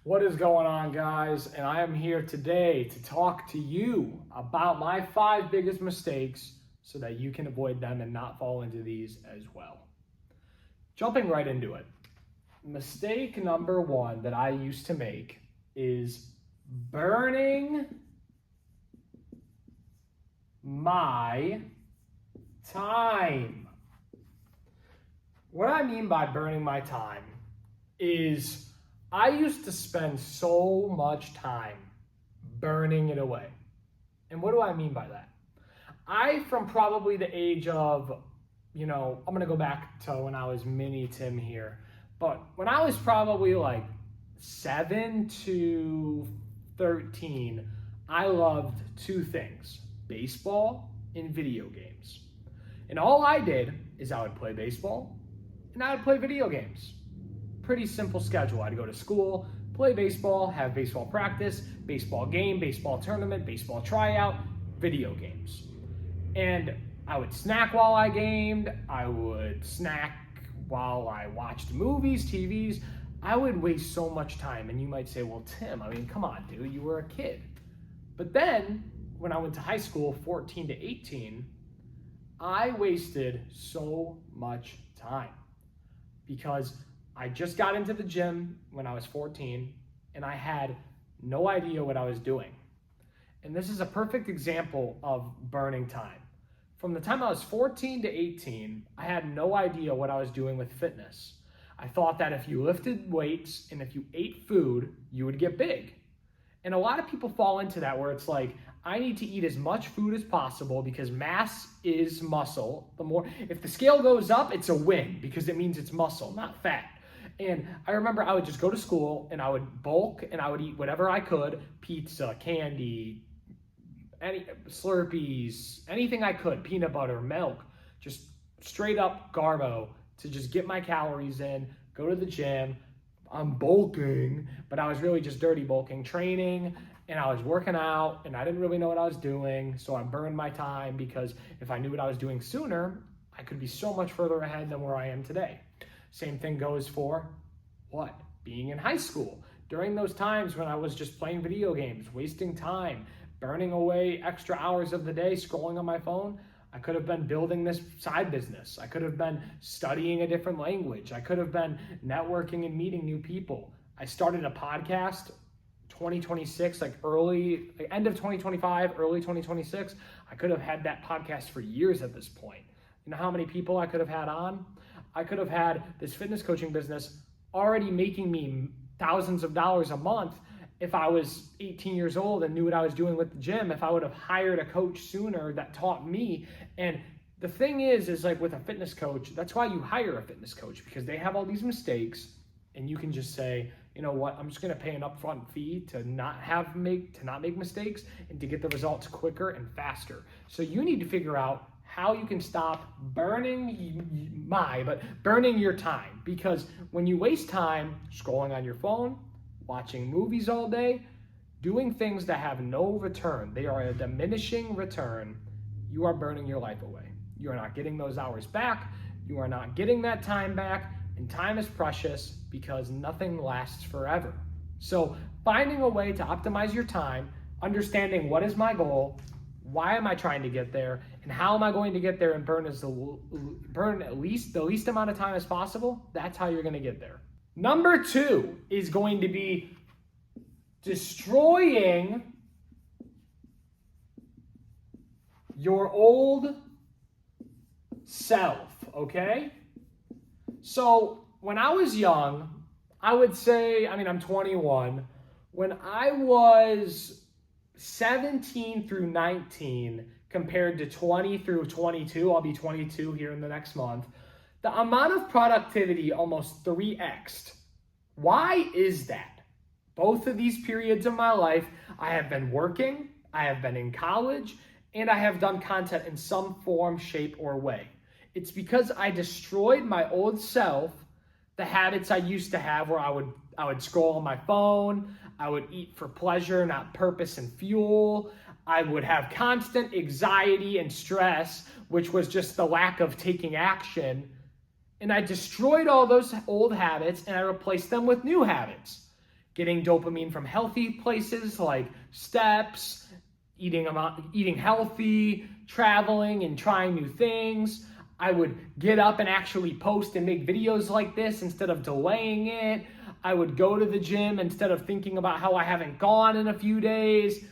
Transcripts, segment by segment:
What is going on, guys? And I am here today to talk to you about my 5 biggest mistakes so that you can avoid them and not fall into these as well. Jumping right into it. Mistake number 1 that I used to make is burning my time. What I mean by burning my time is I used to spend so much time burning it away. And what do I mean by that? From probably the age of, I'm going to go back to when I was mini Tim here. But when I was probably like 7 to 13, I loved 2 things, baseball and video games. And all I did is I would play baseball and I would play video games. Pretty simple schedule. I'd go to school, play baseball, have baseball practice, baseball game, baseball tournament, baseball tryout, video games. And I would snack while I gamed. I would snack while I watched movies, TVs. I would waste so much time. And you might say, well, Tim, come on, dude, you were a kid. But then when I went to high school, 14 to 18, I wasted so much time because I just got into the gym when I was 14 and I had no idea what I was doing. And this is a perfect example of burning time. From the time I was 14 to 18, I had no idea what I was doing with fitness. I thought that if you lifted weights and if you ate food, you would get big. And a lot of people fall into that where it's like, I need to eat as much food as possible because mass is muscle. If the scale goes up, it's a win because it means it's muscle, not fat. And I remember I would just go to school and I would bulk and I would eat whatever I could, pizza, candy, any Slurpees, anything I could, peanut butter, milk, just straight up garbo to just get my calories in, go to the gym. I'm bulking, but I was really just dirty bulking, training, and I was working out and I didn't really know what I was doing. So I burned my time because if I knew what I was doing sooner, I could be so much further ahead than where I am today. Same thing goes for what? Being in high school. During those times when I was just playing video games, wasting time, burning away extra hours of the day, scrolling on my phone, I could have been building this side business. I could have been studying a different language. I could have been networking and meeting new people. I started a podcast 2026, end of 2025, early 2026. I could have had that podcast for years at this point. You know how many people I could have had on? I could have had this fitness coaching business already making me thousands of dollars a month if I was 18 years old and knew what I was doing with the gym, if I would have hired a coach sooner that taught me. And the thing is like with a fitness coach, that's why you hire a fitness coach, because they have all these mistakes and you can just say, you know what, I'm just going to pay an upfront fee to not make mistakes and to get the results quicker and faster. So you need to figure out how you can stop burning your time, because when you waste time scrolling on your phone, watching movies all day, doing things that have no return, they are a diminishing return, you are burning your life away. You are not getting those hours back. You are not getting that time back, and time is precious because nothing lasts forever. So finding a way to optimize your time, understanding what is my goal, why am I trying to get there, and how am I going to get there and burn at least the least amount of time as possible, that's how you're going to get there. Number 2 is going to be destroying your old self, okay? So when I was young, I would say, I'm 21. When I was 17 through 19 compared to 20 through 22, I'll be 22 here in the next month, the amount of productivity almost 3x'd. Why is that? Both of these periods of my life, I have been working, I have been in college, and I have done content in some form, shape, or way. It's because I destroyed my old self, the habits I used to have where I would scroll on my phone, I would eat for pleasure, not purpose and fuel. I would have constant anxiety and stress, which was just the lack of taking action. And I destroyed all those old habits and I replaced them with new habits. getting dopamine from healthy places like steps, eating healthy, traveling and trying new things. I would get up and actually post and make videos like this instead of delaying it. I would go to the gym instead of thinking about how I haven't gone in a few days.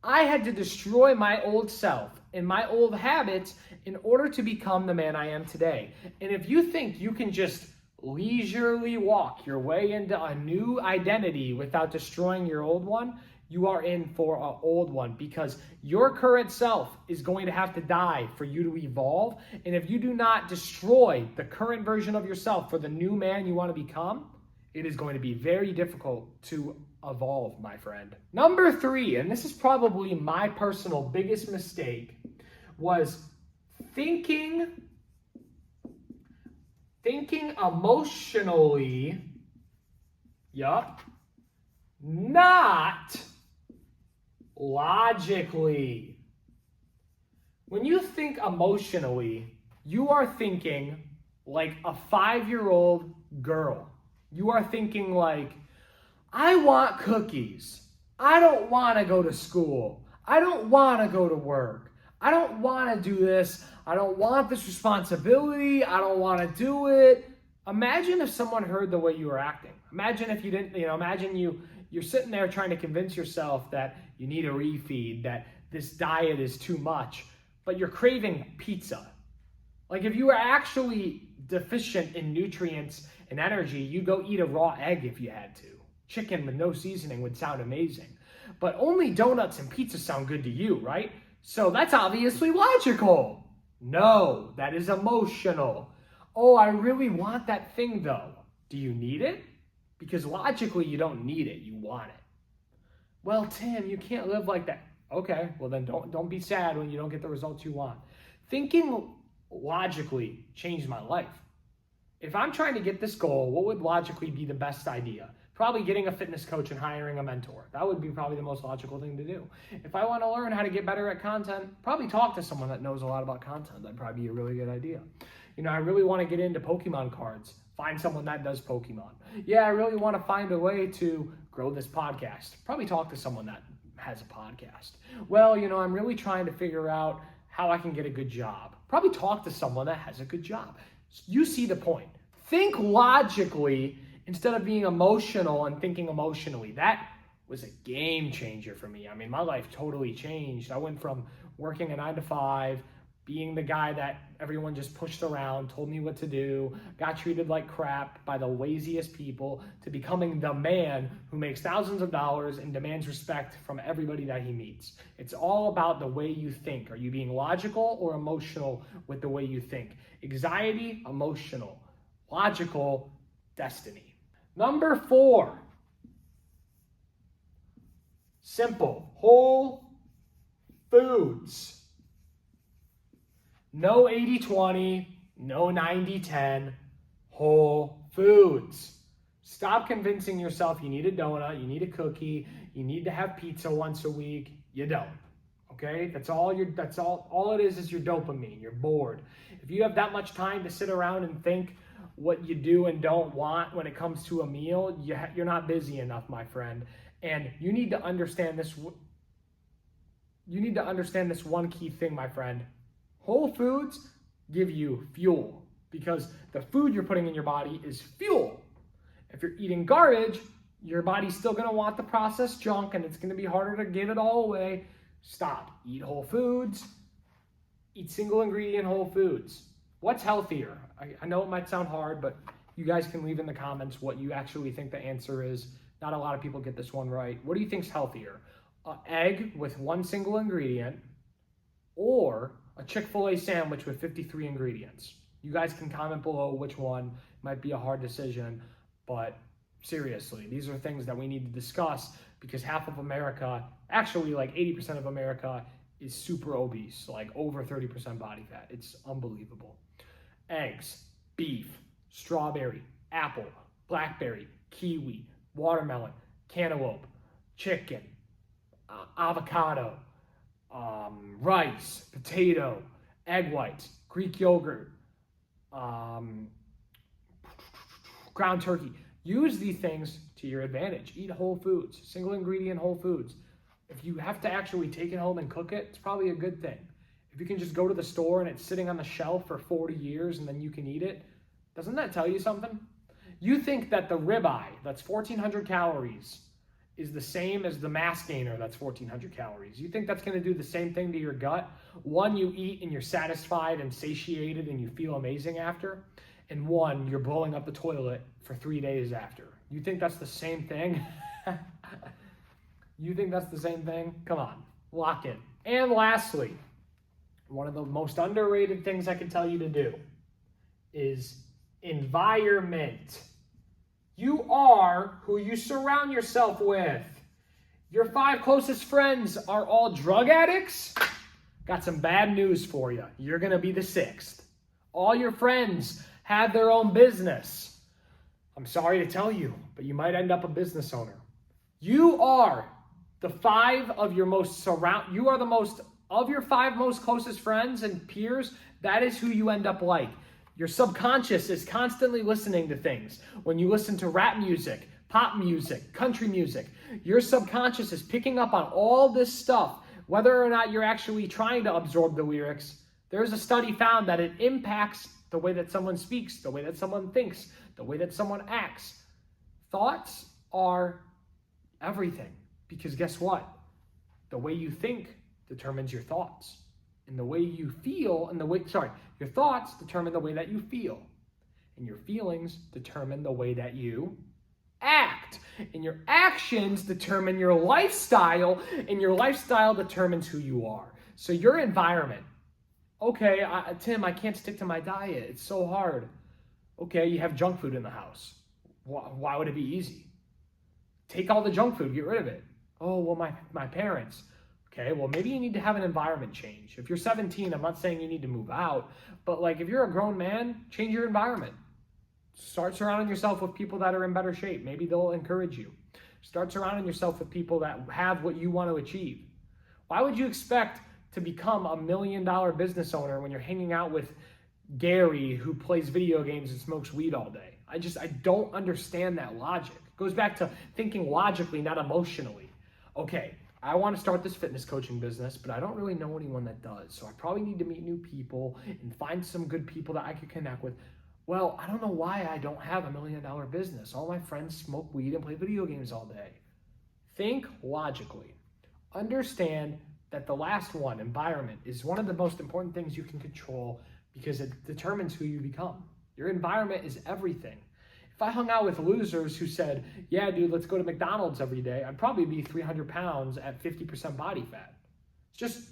I had to destroy my old self and my old habits in order to become the man I am today. And if you think you can just leisurely walk your way into a new identity without destroying your old one, you are in for an old one, because your current self is going to have to die for you to evolve. And if you do not destroy the current version of yourself for the new man you want to become, it is going to be very difficult to evolve, my friend. Number 3, and this is probably my personal biggest mistake, was thinking emotionally, not logically. When you think emotionally, you are thinking like a 5-year-old girl. You are thinking like, I want cookies. I don't want to go to school. I don't want to go to work. I don't want to do this. I don't want this responsibility. I don't want to do it. Imagine if someone heard the way you were acting. Imagine if you didn't, imagine you're sitting there trying to convince yourself that you need a refeed, that this diet is too much, but you're craving pizza. Like if you were actually deficient in nutrients and energy, you'd go eat a raw egg if you had to. Chicken with no seasoning would sound amazing. But only donuts and pizza sound good to you, right? So that's obviously logical. No, that is emotional. Oh, I really want that thing though. Do you need it? Because logically you don't need it, you want it. Well, Tim, you can't live like that. Okay, well then don't be sad when you don't get the results you want. Thinking logically changed my life. If I'm trying to get this goal, what would logically be the best idea? Probably getting a fitness coach and hiring a mentor. That would be probably the most logical thing to do. If I want to learn how to get better at content, probably talk to someone that knows a lot about content. That'd probably be a really good idea. I really want to get into Pokemon cards. Find someone that does Pokemon. Yeah, I really want to find a way to grow this podcast. Probably talk to someone that has a podcast. Well, I'm really trying to figure out how I can get a good job. Probably talk to someone that has a good job. You see the point. Think logically instead of being emotional and thinking emotionally. That was a game changer for me. My life totally changed. I went from working a 9-to-5, being the guy that everyone just pushed around, told me what to do, got treated like crap by the laziest people, to becoming the man who makes thousands of dollars and demands respect from everybody that he meets. It's all about the way you think. Are you being logical or emotional with the way you think? Anxiety, emotional. Logical, destiny. Number 4, simple, whole foods. No 80-20, no 90-10, whole foods. Stop convincing yourself you need a donut, you need a cookie, you need to have pizza once a week. You don't. Okay? All it is your dopamine. You're bored. If you have that much time to sit around and think what you do and don't want when it comes to a meal, you're not busy enough, my friend. And you need to understand this. You need to understand this one key thing, my friend. Whole foods give you fuel, because the food you're putting in your body is fuel. If you're eating garbage, your body's still going to want the processed junk, and it's going to be harder to give it all away. Stop. Eat whole foods. Eat single ingredient whole foods. What's healthier? I know it might sound hard, but you guys can leave in the comments what you actually think the answer is. Not a lot of people get this one right. What do you think's healthier? An egg with one single ingredient, or a Chick-fil-A sandwich with 53 ingredients? You guys can comment below which one. Might be a hard decision, but seriously, these are things that we need to discuss, because half of America, actually like 80% of America, is super obese, like over 30% body fat. It's unbelievable. Eggs, beef, strawberry, apple, blackberry, kiwi, watermelon, cantaloupe, chicken, avocado, rice, potato, egg whites, Greek yogurt, ground turkey. Use these things to your advantage. Eat whole foods, single ingredient whole foods. If you have to actually take it home and cook it, it's probably a good thing. If you can just go to the store and it's sitting on the shelf for 40 years and then you can eat it, doesn't that tell you something? You think that the ribeye, that's 1,400 calories, is the same as the mass gainer, that's 1,400 calories. You think that's going to do the same thing to your gut? One, you eat and you're satisfied and satiated and you feel amazing after. And one, you're blowing up the toilet for 3 days after. You think that's the same thing? You think that's the same thing? Come on, lock in. And lastly, one of the most underrated things I can tell you to do is environment. You are who you surround yourself with. Your 5 closest friends are all drug addicts? Got some bad news for you. You're going to be the 6th. All your friends have their own business. I'm sorry to tell you, but you might end up a business owner. You are the 5 of your most you are the most of your 5 most closest friends and peers. That is who you end up like. Your subconscious is constantly listening to things. When you listen to rap music, pop music, country music, your subconscious is picking up on all this stuff. Whether or not you're actually trying to absorb the lyrics, there's a study found that it impacts the way that someone speaks, the way that someone thinks, the way that someone acts. Thoughts are everything, because guess what? The way you think determines your thoughts. And the way you feel, your thoughts determine the way that you feel. And your feelings determine the way that you act. And your actions determine your lifestyle, and your lifestyle determines who you are. So your environment. Okay, Tim, I can't stick to my diet. It's so hard. Okay, you have junk food in the house. Why would it be easy? Take all the junk food, get rid of it. Oh, well, my parents. Okay, well, maybe you need to have an environment change. If you're 17, I'm not saying you need to move out, but like if you're a grown man, change your environment. Start surrounding yourself with people that are in better shape. Maybe they'll encourage you. Start surrounding yourself with people that have what you want to achieve. Why would you expect to become $1 million business owner when you're hanging out with Gary who plays video games and smokes weed all day? I don't understand that logic. It goes back to thinking logically, not emotionally. Okay, I want to start this fitness coaching business, but I don't really know anyone that does. So I probably need to meet new people and find some good people that I could connect with. Well, I don't know why I don't have $1 million business. All my friends smoke weed and play video games all day. Think logically. Understand that the last one, environment, is one of the most important things you can control because it determines who you become. Your environment is everything. If I hung out with losers who said, yeah, dude, let's go to McDonald's every day, I'd probably be 300 pounds at 50% body fat.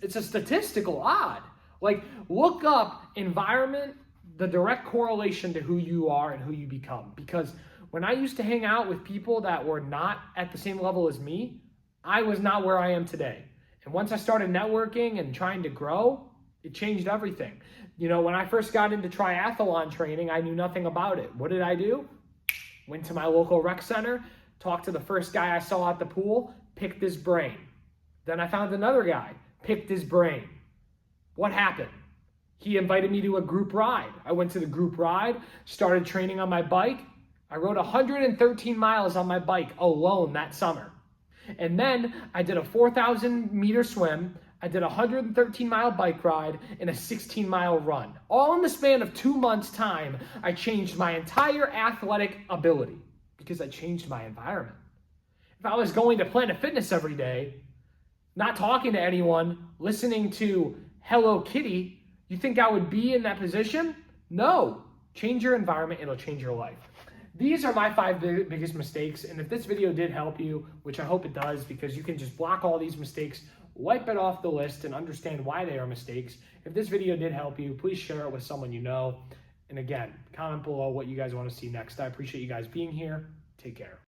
It's a statistical odd. Like, look up environment, the direct correlation to who you are and who you become. Because when I used to hang out with people that were not at the same level as me, I was not where I am today. And once I started networking and trying to grow, it changed everything. You know, when I first got into triathlon training, I knew nothing about it. What did I do? Went to my local rec center, talked to the first guy I saw at the pool, picked his brain. Then I found another guy, picked his brain. What happened? He invited me to a group ride. I went to the group ride, started training on my bike. I rode 113 miles on my bike alone that summer. And then I did a 4,000 meter swim. I did a 113-mile bike ride and a 16-mile run. All in the span of 2 months' time, I changed my entire athletic ability because I changed my environment. If I was going to Planet Fitness every day, not talking to anyone, listening to Hello Kitty, you think I would be in that position? No. Change your environment, it'll change your life. These are my 5 biggest mistakes, and if this video did help you, which I hope it does, because you can just block all these mistakes, wipe it off the list, and understand why they are mistakes. If this video did help you, please share it with someone you know. And again, comment below what you guys want to see next. I appreciate you guys being here. Take care.